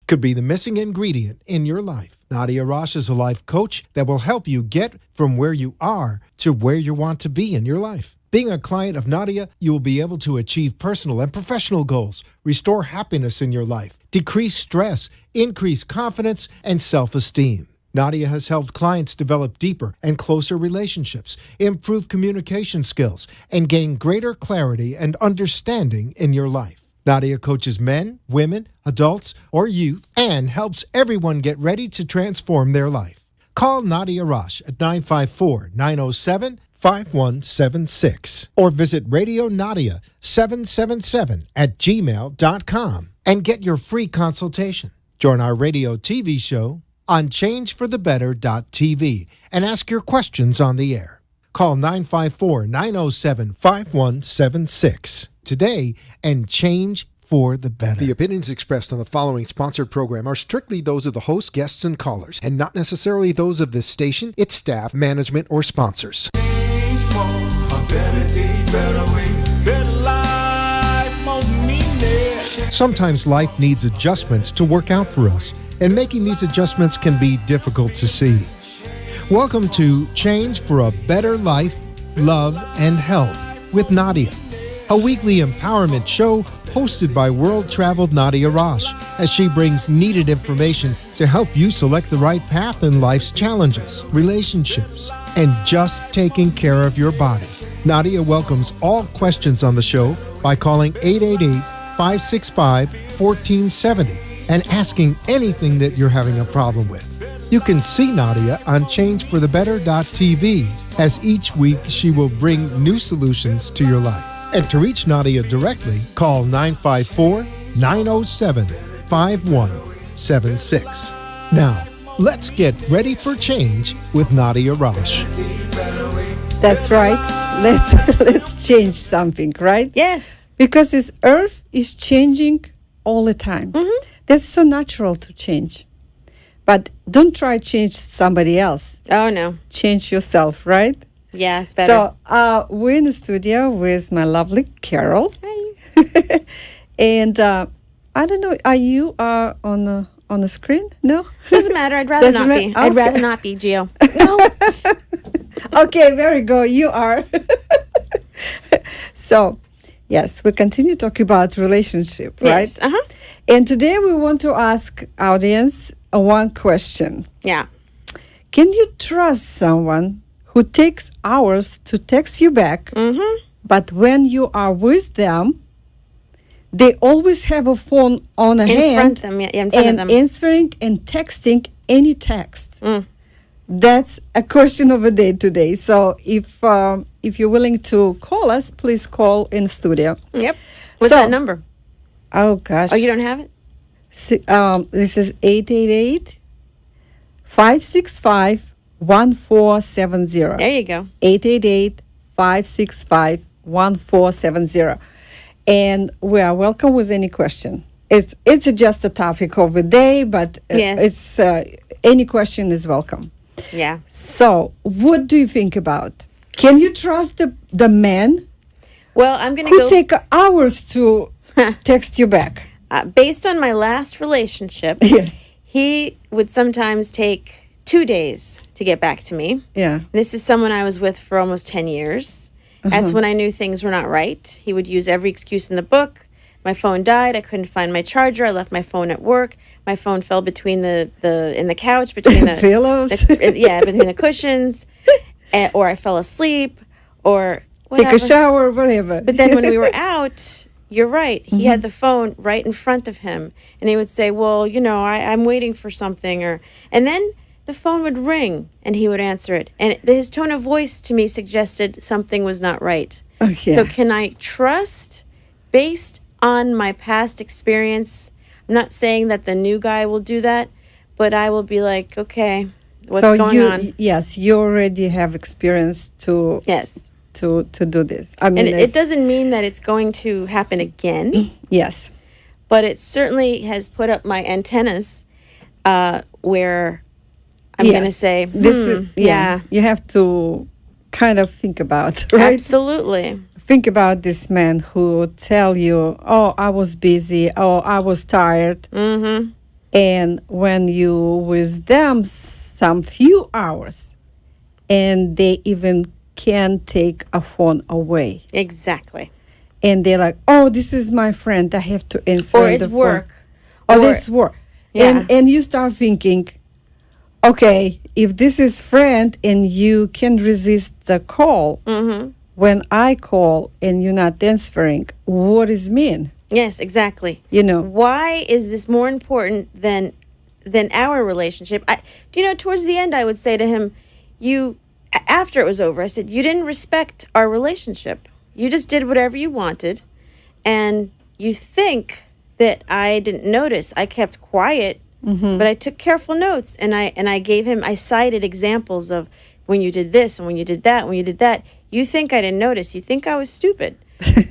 could be the missing ingredient in your life. Nadia Rosh is a life coach that will help you get from where you are to where you want to be in your life. Being a client of Nadia, you will be able to achieve personal and professional goals, restore happiness in your life, decrease stress, increase confidence, and self-esteem. Nadia has helped clients develop deeper and closer relationships, improve communication skills, and gain greater clarity and understanding in your life. Nadia coaches men, women, adults, or youth and helps everyone get ready to transform their life. Call Nadia Rosh at 954-907-5176 or visit Radio Nadia 777 at gmail.com and get your free consultation. Join our radio TV show on changeforthebetter.tv and ask your questions on the air. Call 954-907-5176 today and change for the better. The opinions expressed on the following sponsored program are strictly those of the host, guests, and callers, and not necessarily those of this station, its staff, management, or sponsors. Change for a better day, better way, better life, more meaning. Sometimes life needs adjustments to work out for us, and making these adjustments can be difficult to see. Welcome to Change for a Better Life, Love, and Health with Nadia, a weekly empowerment show hosted by world-traveled Nadia Rosh, as she brings needed information to help you select the right path in life's challenges, relationships, and just taking care of your body. Nadia welcomes all questions on the show by calling 888-565-1470 and asking anything that you're having a problem with. You can see Nadia on changeforthebetter.tv, as each week she will bring new solutions to your life. And to reach Nadia directly, call 954-907-5176. Now, let's get ready for change with Nadia Rosh. That's right. Let's change something, right? Yes. Because this earth is changing all the time. Mm-hmm. That's so natural to change. But don't try to change somebody else. Oh, no. Change yourself, right? Yeah, it's better. So we're in the studio with my lovely Carol. Hi. And I don't know, are you on the screen? No? Doesn't matter. I'd rather Doesn't not be. matter? I'd Okay. rather not be, Gio. No. Okay, there we go. You are. So, yes, we continue talking about relationship, right? Yes. Uh-huh. And today we want to ask audience one question. Yeah. Can you trust someone who takes hours to text you back, but when you are with them, they always have a phone on In hand front of them. Yeah, in front and of them. answering and texting any text? That's a question of the day today. So if you're willing to call us, please call in the studio. Yep. What's So- that number? Oh, gosh. Oh, you don't have it? This is 888-565-1470. There you go. 888-565-1470. And we are welcome with any question. It's just a topic of the day, but Yes. it's any question is welcome. Yeah. So, what do you think about? Can you trust the man Well, I'm going to who go. take hours to text you back? Based on my last relationship, Yes. he would sometimes take 2 days to get back to me. Yeah. This is someone I was with for almost 10 years. That's when I knew things were not right. He would use every excuse in the book. My phone died. I couldn't find my charger. I left my phone at work. My phone fell between in the couch, between the Pillows. between the cushions, or I fell asleep, or whatever. Take a shower, whatever. But then when we were out, you're right. He had the phone right in front of him, and he would say, "Well, I'm waiting for something," and then the phone would ring, and he would answer it, and his tone of voice to me suggested something was not right. Okay. So can I trust based on my past experience? I'm not saying that the new guy will do that, but I will be like, okay, what's going on? Yes, you already have experience to Yes. to do this. I mean, And it doesn't mean that it's going to happen again, yes. but it certainly has put up my antennas where I'm Yes. going to say, This is, yeah, you have to kind of think about, right? absolutely. Think about this man who tell you, "Oh, I was busy. Oh, I was tired." Mm-hmm. And when you with them some few hours, and they even can take a phone away. Exactly. And they're like, oh, this is my friend. I have to answer Or the it's phone. work. Or Or- it's work. Yeah. And you start thinking, okay, if this is friend and you can resist the call, when I call and you're not answering, what is mean? Yes, exactly. You know. Why is this more important than our relationship? Towards the end I would say to him, after it was over, I said, you didn't respect our relationship. You just did whatever you wanted, and you think that I didn't notice. I kept quiet, but I took careful notes, and I cited examples of when you did this and when you did that, when you did that. You think I didn't notice. You think I was stupid.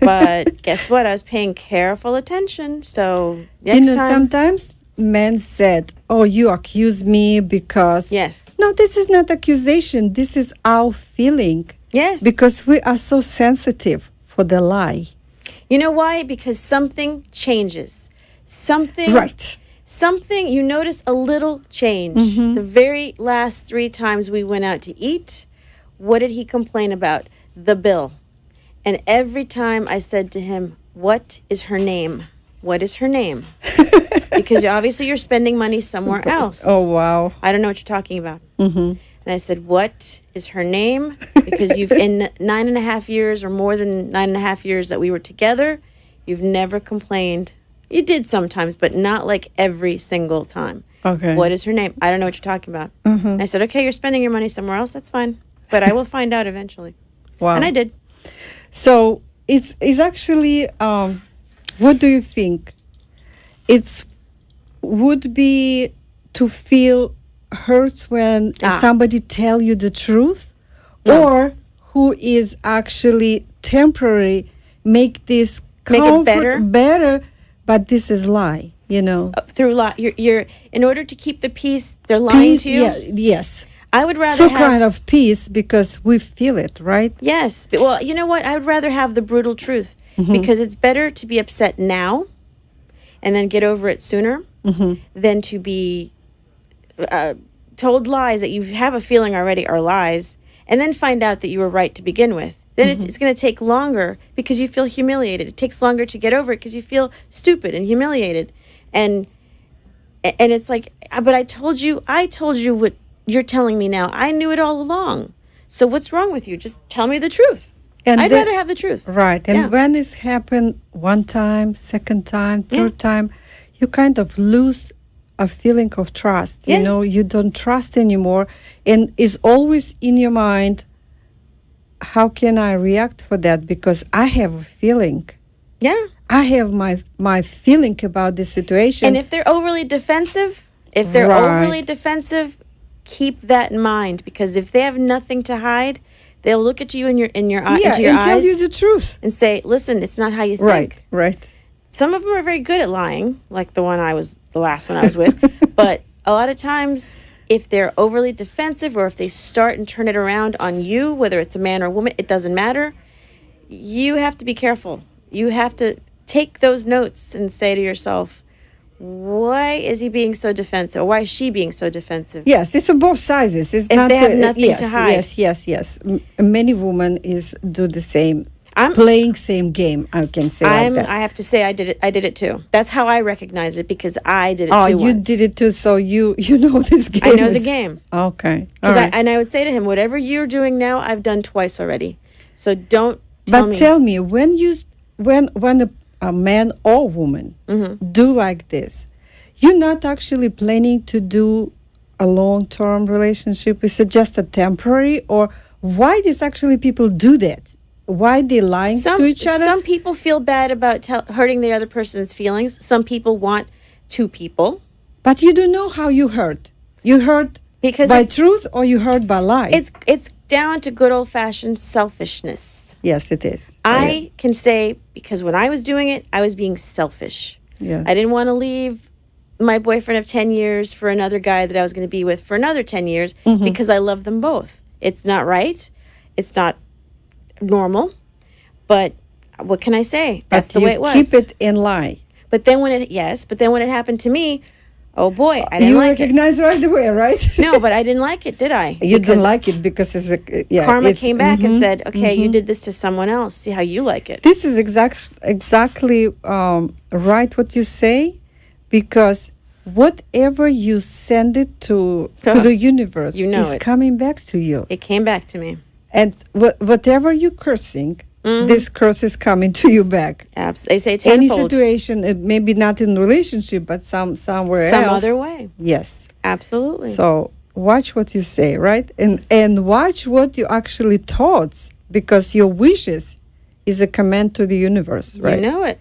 But guess what? I was paying careful attention. So next time. Sometimes men said, oh, you accuse me because... Yes. No, this is not accusation. This is our feeling. Yes. Because we are so sensitive for the lie. You know why? Because something changes. Right. Something, you notice a little change. The very last 3 times we went out to eat, what did he complain about? The bill. And every time I said to him, what is her name? What is her name? Because obviously you're spending money somewhere else. Oh, wow. I don't know what you're talking about. And I said, what is her name? Because you've, in 9.5 years or more than 9.5 years that we were together, you've never complained. You did sometimes, but not like every single time. Okay. What is her name? I don't know what you're talking about. And I said, okay, you're spending your money somewhere else. That's fine. But I will find out eventually. Wow. And I did. So it's actually, what do you think? It's would be to feel hurts when somebody tell you the truth, or who is actually temporary make this Make it better, but this is lie. Through you're in order to keep the peace, they're lying Peace, to you. yeah, yes. I would rather So have kind of peace because we feel it, right? Yes. Well, you know what? I would rather have the brutal truth because it's better to be upset now and then get over it sooner than to be told lies that you have a feeling already are lies and then find out that you were right to begin with. Then it's going to take longer because you feel humiliated. It takes longer to get over it because you feel stupid and humiliated. And it's like, but I told you what you're telling me now. I knew it all along. So what's wrong with you? Just tell me the truth. And I'd rather have the truth. Right. And Yeah. when it's happened one time, second time, third time, you kind of lose a feeling of trust. Yes. You don't trust anymore. And it's always in your mind, how can I react for that? Because I have a feeling. Yeah. I have my feeling about this situation. And if they're overly defensive, Right. Keep that in mind, because if they have nothing to hide, they'll look at you in your into your and eyes tell you the truth. and say, "Listen, it's not how you think." Right. Some of them are very good at lying, like the last one I was with. But a lot of times, if they're overly defensive or if they start and turn it around on you, whether it's a man or a woman, it doesn't matter. You have to be careful. You have to take those notes and say to yourself, why is he being so defensive? Or why is she being so defensive? Yes, it's on both sides. It's If not they have nothing yes, to hide. Yes. Many women do the same. I'm Playing same game. I can say like that. I have to say I did it too. That's how I recognize it, because I did it Oh, too you once. did it too. So you know this game. I know the is- game. Okay. All right. I would say to him, whatever you're doing now, I've done twice already. So don't tell But me. tell me, when a man or woman Mm-hmm. do like this, you're not actually planning to do a long-term relationship. Is it just a temporary, or why does actually people do that? Why they lying to each other? Some people feel bad about hurting the other person's feelings. Some people want 2 people. But you don't know how you hurt. You hurt Because by it's- truth, or you hurt by lie. It's down to good old-fashioned selfishness. Yes, it is. I can say, because when I was doing it, I was being selfish. Yeah. I didn't want to leave my boyfriend of 10 years for another guy that I was going to be with for another 10 years because I love them both. It's not right. It's not normal. But what can I say? That's But the you way it was. keep it in lie. But then when it happened to me, Oh boy, I didn't You like it. recognize right away, right? No, but I didn't like it, did I? You Because didn't like it because it's karma it's- came back and mhm. said, "Okay, you did this to someone else. See how you like it." This is exactly right what you say, because whatever you send it to the universe You know is it. coming back to you. It came back to me. And whatever you're cursing, this curse is coming to you back. They say Any tenfold. situation, maybe not in relationship, but somewhere Some else. other way. Yes. Absolutely. So watch what you say, right? And watch what you actually thoughts, because your wishes is a command to the universe, right? You know it.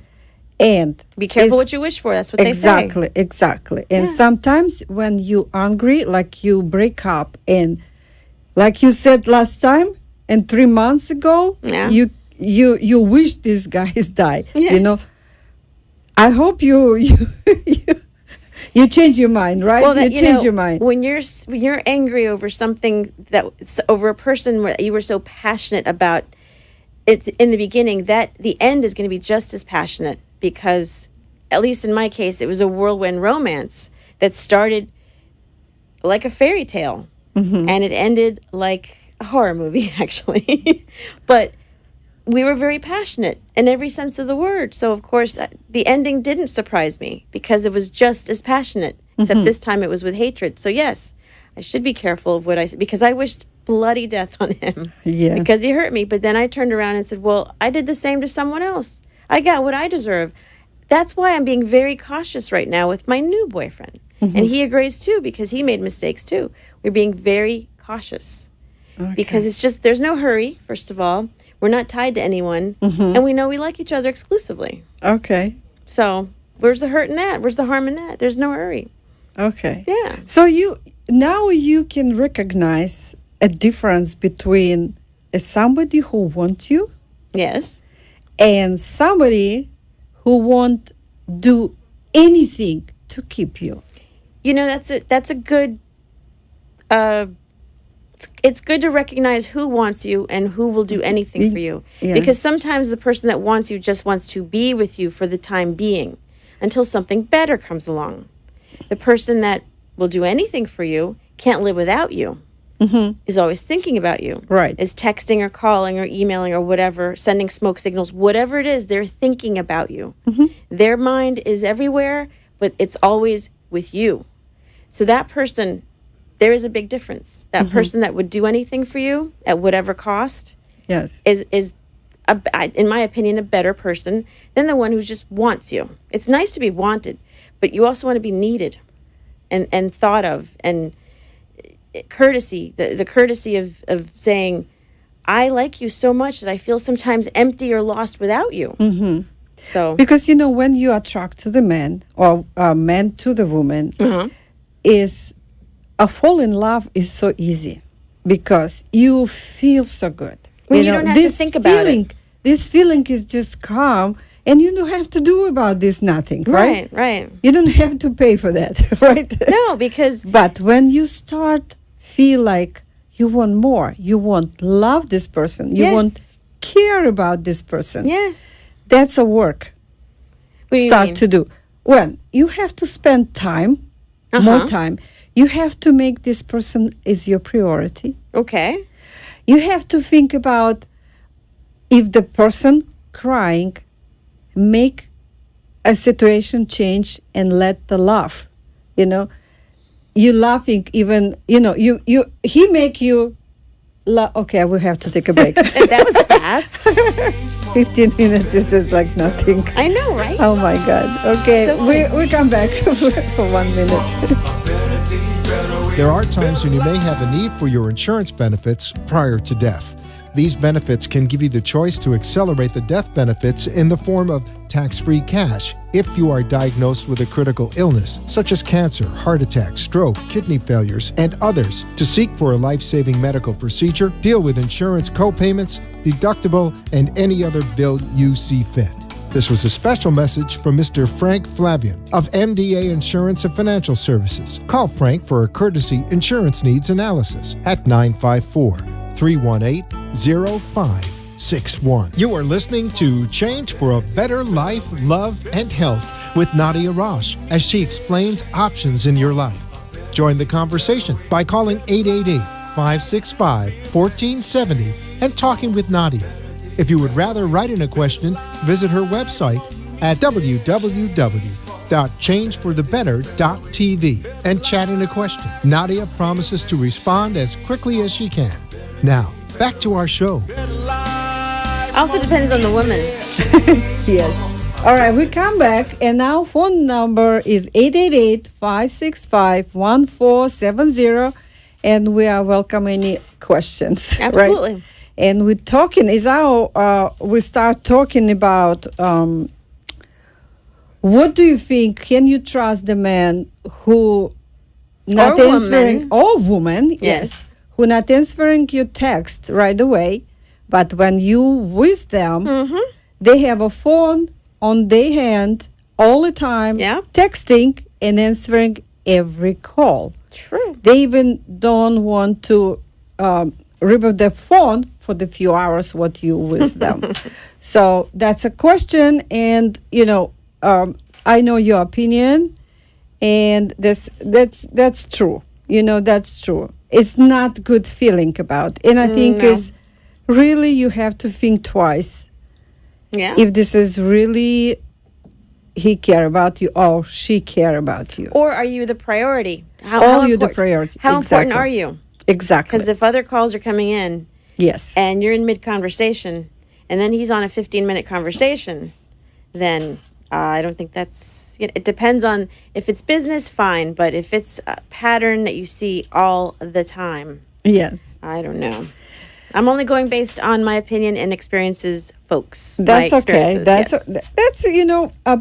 And Be careful it's- what you wish for. That's what they say. Exactly. And Yeah. sometimes when you angry, like you break up, and like you said last time, and 3 months ago, Yeah. you wish this guy is die. You know, Yes. I hope you change your mind, right? Well, that, you change your mind. when you're angry over something over a person that you were so passionate about, it's in the beginning, that the end is going to be just as passionate, because at least in my case, it was a whirlwind romance that started like a fairy tale and it ended like a horror movie, actually. But we were very passionate in every sense of the word. So, of course, the ending didn't surprise me, because it was just as passionate, except this time it was with hatred. So, yes, I should be careful of what I say, because I wished bloody death on him Yeah. because he hurt me. But then I turned around and said, well, I did the same to someone else. I got what I deserve. That's why I'm being very cautious right now with my new boyfriend. And he agrees too, because he made mistakes too. We're being very cautious because it's just, there's no hurry, first of all. We're not tied to anyone, and we know we like each other exclusively. Okay. So where's the hurt in that? Where's the harm in that? There's no hurry. Okay. Yeah. So you can recognize a difference between somebody who wants you Yes. and somebody who won't do anything to keep you. You know, that's a good it's good to recognize who wants you and who will do anything for you. Yeah. Because sometimes the person that wants you just wants to be with you for the time being until something better comes along. The person that will do anything for you can't live without you. Is always thinking about you. Right. Is texting or calling or emailing or whatever, sending smoke signals, whatever it is, they're thinking about you. Their mind is everywhere, but it's always with you. So that person, there is a big difference. That person that would do anything for you at whatever cost Yes. is in my opinion, a better person than the one who just wants you. It's nice to be wanted, but you also want to be needed and thought of, and courtesy, the courtesy of saying, I like you so much that I feel sometimes empty or lost without you. So Because when you attract to the man or man to the woman, is a fall in love is so easy because you feel so good. Well, you don't have to think about it. This feeling is just calm, and you don't have to do about this nothing, right? right. You don't have to pay for that, right? No, because But when you start feel like you want more, you want love this person, you want Yes. care about this person. yes. That's a work What do you start mean? to do. Well, you have to spend time, more time. You have to make this person is your priority. Okay. You have to think about if the person crying make a situation change and let the laugh. You laughing even, he make you okay, we have to take a break. That was fast. 15 minutes is like nothing. I know, right? Oh my God. Okay, So we come back for 1 minute. There are times when you may have a need for your insurance benefits prior to death. These benefits can give you the choice to accelerate the death benefits in the form of tax-free cash if you are diagnosed with a critical illness, such as cancer, heart attack, stroke, kidney failures, and others, to seek for a life-saving medical procedure, deal with insurance co-payments, deductible, and any other bill you see fit. This was a special message from Mr. Frank Flavian of MDA Insurance and Financial Services. Call Frank for a courtesy insurance needs analysis at 954-318-0555. 6161. You are listening to Change for a Better Life, Love, and Health with Nadia Rosh as she explains options in your life. Join the conversation by calling 888-565-1470 and talking with Nadia. If you would rather write in a question, visit her website at www.changeforthebetter.tv and chat in a question. Nadia promises to respond as quickly as she can. Now, back to our show. Also depends on the woman. Yes. All right, we come back, and our phone number is 888-565-1470, and we are welcoming any questions. Absolutely. Right? And we're talking, we start talking about what do you think? Can you trust the man who not Or answering, woman. or woman, yes, who not answering your text right away, but when you with them, they have a phone on their hand all the time, texting and answering every call. True. They even don't want to remove their phone for the few hours what you with them. So that's a question, and I know your opinion, and that's true. That's true. It's not good feeling about, and I think it's really you have to think twice. Yeah. If this is really he care about you or she care about you. Or are you the priority? Are you the priority? How important Exactly. are you? Exactly. Because if other calls are coming in Yes. and you're in mid-conversation and then he's on a 15-minute conversation, then I don't think that's... it depends on... If it's business, fine. But if it's a pattern that you see all the time, Yes. I don't know. I'm only going based on my opinion and experiences, folks. That's my okay. experiences, That's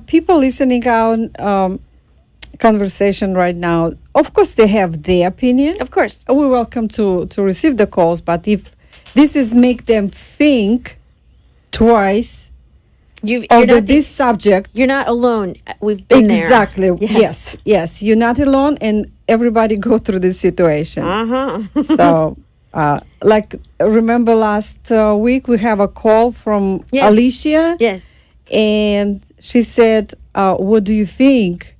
people listening out conversation right now. Of course, they have their opinion. Of course. We're welcome to receive the calls, but if this is make them think twice this subject, you're not alone. We've been there. Exactly. Yes. You're not alone, and everybody go through this situation. So. Remember last week we have a call from Alicia. Yes. And she said, what do you think?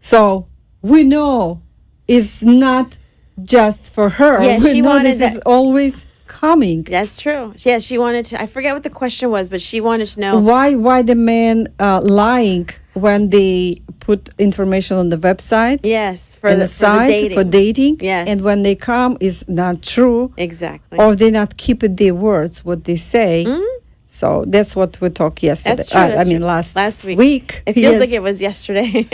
So we know it's not just for her. Yeah, we she know wanted this is always coming. That's true. Yeah, she wanted to, I forget what the question was, but she wanted to know. Why the men lying when they put information on the website? Yes, for the site for dating. Yes. And when they come, is not true. Exactly. Or they not keep their words, what they say. So that's what we talked yesterday. That's true. Last week. week. It feels like it was yesterday.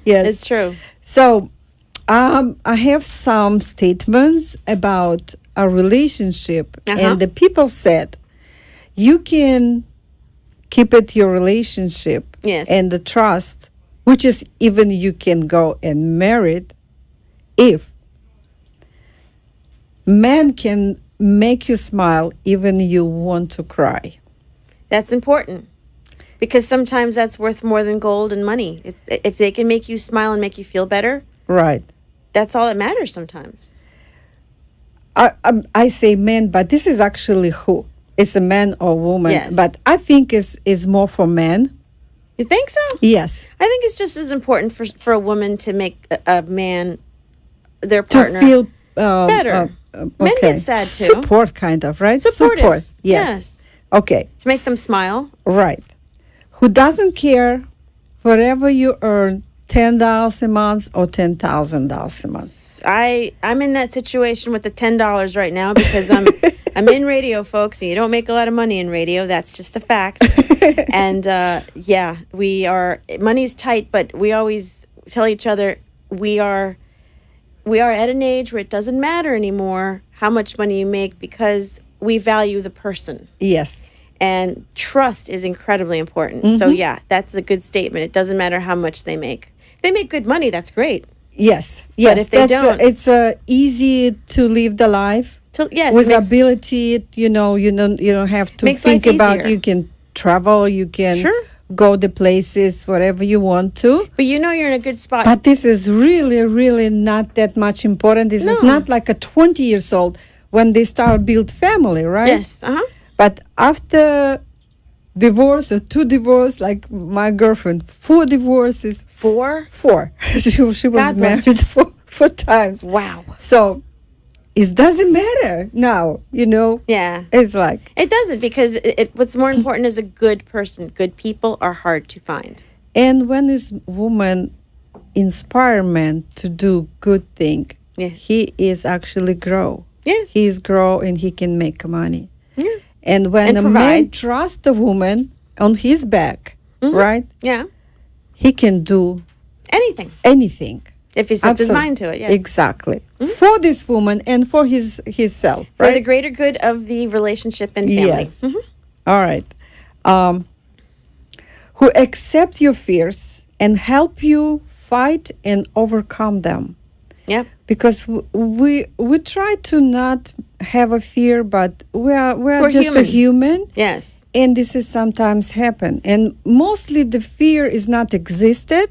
Yes. It's true. So I have some statements about a relationship. And the people said, you can keep it your relationship and the trust, which is even you can go and marry it, if man can make you smile even you want to cry. That's important. Because sometimes that's worth more than gold and money. It's if they can make you smile and make you feel better. Right. That's all that matters sometimes. I say men, but this is actually who? It's a man or woman. Yes. But I think is more for men. You think so? Yes. I think it's just as important for a woman to make a man, their partner, to feel better. Men get sad too. Support, kind of, right? Supportive. Support. Yes. Okay. To make them smile. Right. Who doesn't care whatever you earn, $10 a month or $10,000 a month? I'm in that situation with the $10 right now because I'm in radio, folks, and you don't make a lot of money in radio. That's just a fact. And we are. Money's tight, but we always tell each other we are at an age where it doesn't matter anymore how much money you make because we value the person. Yes. And trust is incredibly important. So that's a good statement. It doesn't matter how much they make. If they make good money, that's great. Yes. But if they don't, it's easy to live the life. With ability, you don't have to think about. Easier. You can travel. You can go the places wherever you want to. But you're in a good spot. But this is really, really not that much important. This is not like a 20 years old. when they start build family, right? Yes. But after divorce or 2 divorce, like my girlfriend, 4 divorces. 4? 4. she was God bless married 4 times. Wow. So it doesn't matter now, Yeah. It's like, It doesn't, because what's more important is a good person. Good people are hard to find. and when this woman inspire man to do good thing, Yeah. he is actually grow. Yes. He is grow and he can make money. Yeah. And when And a man provide. trusts the woman on his back, right, Yeah. he can do Anything. anything. If he sets his Absol- mind to it, yes. Exactly. For this woman and for himself, For right? the greater good of the relationship and family. Yes. All right. Who accept your fears and help you fight and overcome them. Yep. Because we try to not have a fear, but we're just human. a human, Yes. and this is sometimes happen. And mostly the fear is not existed.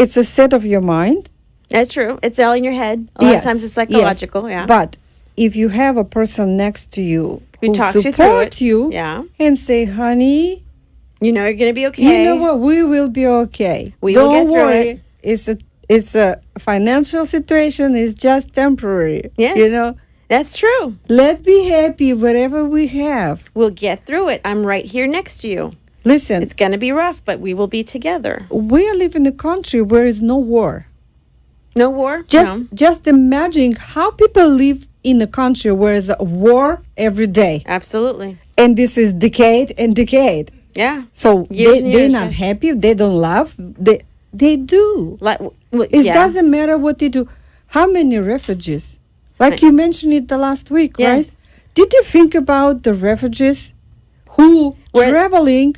It's a set of your mind. That's true. It's all in your head. A lot of times it's psychological. Yeah. But if you have a person next to you Who talks you through it. support you Yeah. and say, honey, You know you're going to be okay. you know what? We will be okay. We will Don't get through worry. It's a financial situation. It's just temporary. Yes. That's true. Let's be happy whatever we have. We'll get through it. I'm right here next to you. Listen, It's going to be rough, but we will be together. we live in a country where is no war. No war? No. Just imagine how people live in a country where is a war every day, Absolutely. and this is decade and decade. Yeah. So Years and they're years, not yes. happy. They don't love. They do. It yeah. doesn't matter what they do. How many refugees? Like you mentioned it the last week, Yes. right? Did you think about the refugees who traveling?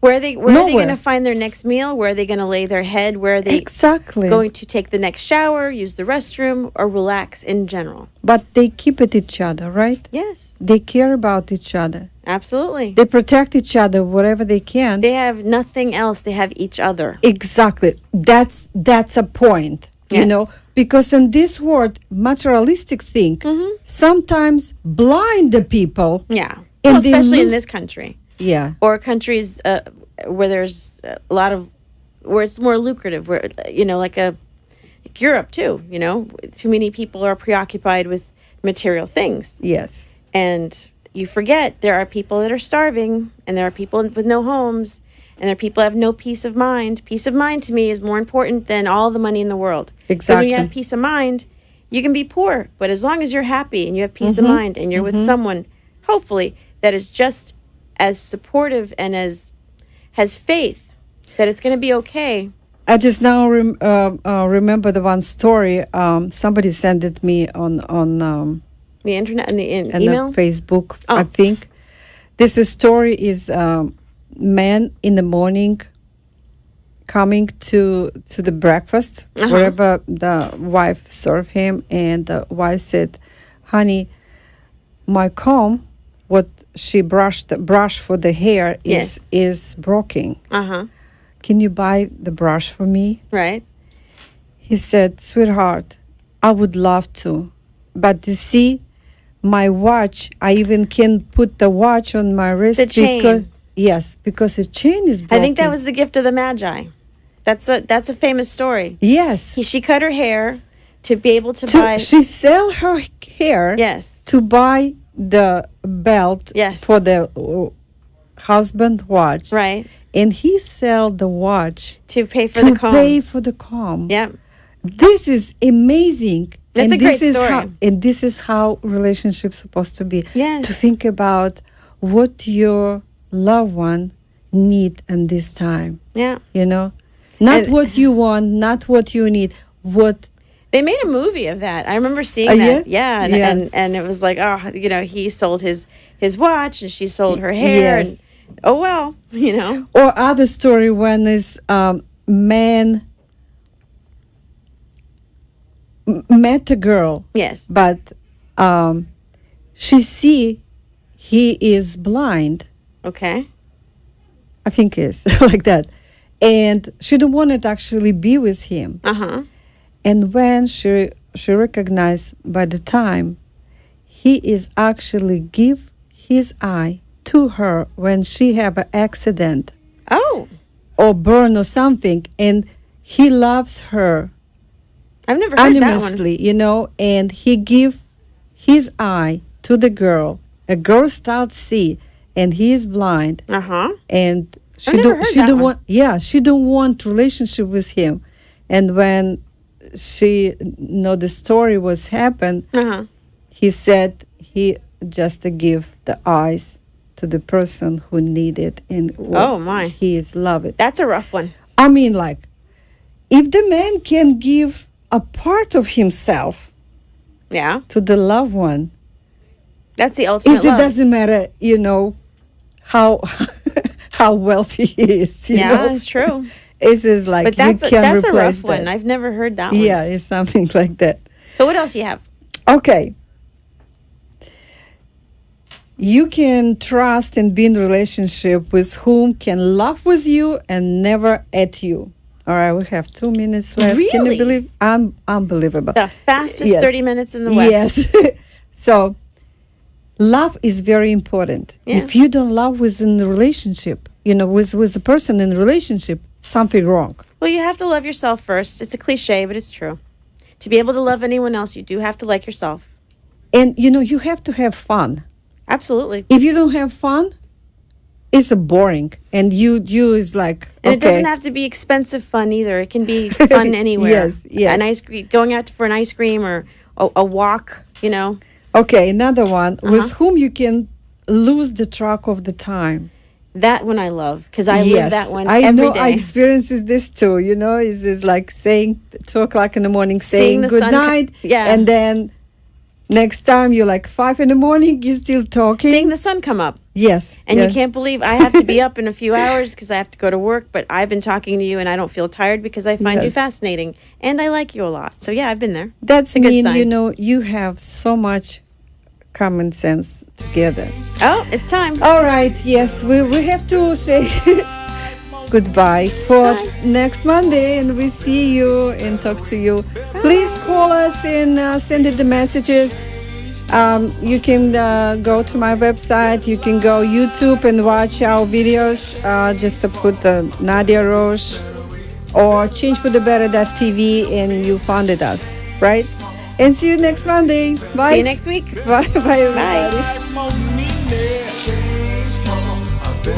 Where are they Nowhere. going to find their next meal? Where are they going to lay their head? Where are they Exactly. going to take the next shower, use the restroom, or relax in general? But they keep at each other, right? Yes, They care about each other. absolutely. They protect each other whatever they can. They have nothing else. They have each other. Exactly. That's a point, Yes. because in this world, materialistic thing sometimes blind the people. Yeah. And Well, they especially in lose- this country. Yeah. Or countries where there's a lot of, where it's more lucrative, where, like Europe too, too many people are preoccupied with material things. Yes. And you forget there are people that are starving, and there are people with no homes, and there are people that have no peace of mind. Peace of mind to me is more important than all the money in the world. Because when you have Exactly. peace of mind, you can be poor, but as long as you're happy and you have peace of mind and you're with someone, hopefully, that is just as supportive and has faith that it's going to be okay. I just now remember the one story. Somebody sent it me on The internet and the and email. Facebook, I Oh. think. This story is man in the morning coming to the breakfast, wherever the wife served him, and the wife said, honey, my comb, what she brush for the hair Yes. is broken. Uh-huh. Can you buy the brush for me? Right. He said, sweetheart, I would love to, but you see, my watch, I even can put the watch on my wrist. The chain. Because the chain is broken. I think that was the gift of the Magi. That's a famous story. Yes. She cut her hair to be able to buy. She sell her hair Yes. to buy the belt Yes. for the husband watch. Right. And he sell the watch To pay for to the comb. pay for the comb. Yeah. This is amazing. That's and a great this is story. and this is how relationships supposed to be. Yes. To think about what your loved one need in this time. Yeah. Not And- what you want, not what you need. What They made a movie of that. I remember seeing Oh, that. yeah? Yeah. Yeah. And it was like, he sold his watch and she sold her hair. Yes. And, oh, well, or other story when this man met a girl, Yes. but she see he is blind. Okay. I think is like that, and she don't want to actually be with him. Uh-huh. And when she she recognized by the time he is actually give his eye to her when she have an accident Oh, or burn or something, and he loves her I've never heard that one. anonymously, and he give his eye to the girl. A girl starts see, and he is blind, Uh-huh. and I've never heard she that don't one. want she don't want relationship with him. And when she the story was happened, Uh-huh. he said he just to give the eyes to the person who need it, and Oh, my. he is love it. That's a rough one. I mean, like, if the man can give a part of himself Yeah. to the loved one, That's the ultimate it love. doesn't matter, how how wealthy he is. Yeah, it's true. It is like But that's you can that's a replace rough one. that. I've never heard that one. Yeah, it's something like that. So what else you have? Okay. You can trust and be in relationship with whom can love with you and never at you. All right, we have 2 minutes left. Can Really? you believe? Unbelievable. The fastest Yes. 30 minutes in the West. Yes. So, love is very important. Yeah. If you don't love within the relationship, with a person in a relationship, something wrong. Well, you have to love yourself first. It's a cliche, but it's true. To be able to love anyone else, you do have to like yourself. And, you have to have fun. Absolutely. If you don't have fun, it's boring. And you is like, And it okay. doesn't have to be expensive fun either. It can be fun anywhere. Yes. An ice cream, going out for an ice cream or a walk, Okay, another one Uh-huh. with whom you can lose the track of the time. That one I love because I live that one I every know. day. I experiences this too. It's like saying 2:00 in the morning, Seeing saying the good sun co- night, yeah. and then next time you're like 5 in the morning, you're still talking. Seeing the sun come up. Yes, And yes. you can't believe I have to be up in a few hours because I have to go to work, but I've been talking to you and I don't feel tired because I find you Yes. fascinating and I like you a lot. So yeah, I've been there. That's It's a good mean sign. you have so much common sense together. Oh, it's time. All right, yes, we have to say goodbye for next Monday, and we see you and talk to you. Please call us and send it the messages. You can go to my website. You can go YouTube and watch our videos. Just to put Nadia Rosh or changeforthebetter.tv, and you found us, right? And see you next Monday. Bye. See you next week. Bye, everybody.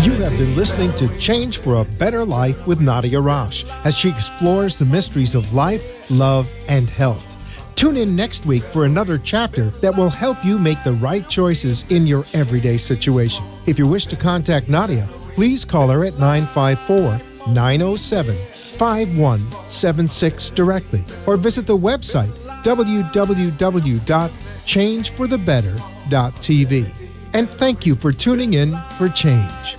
You have been listening to Change for a Better Life with Nadia Rosh as she explores the mysteries of life, love, and health. Tune in next week for another chapter that will help you make the right choices in your everyday situation. If you wish to contact Nadia, please call her at 954-907-5176 directly or visit the website www.changeforthebetter.tv. And thank you for tuning in for Change.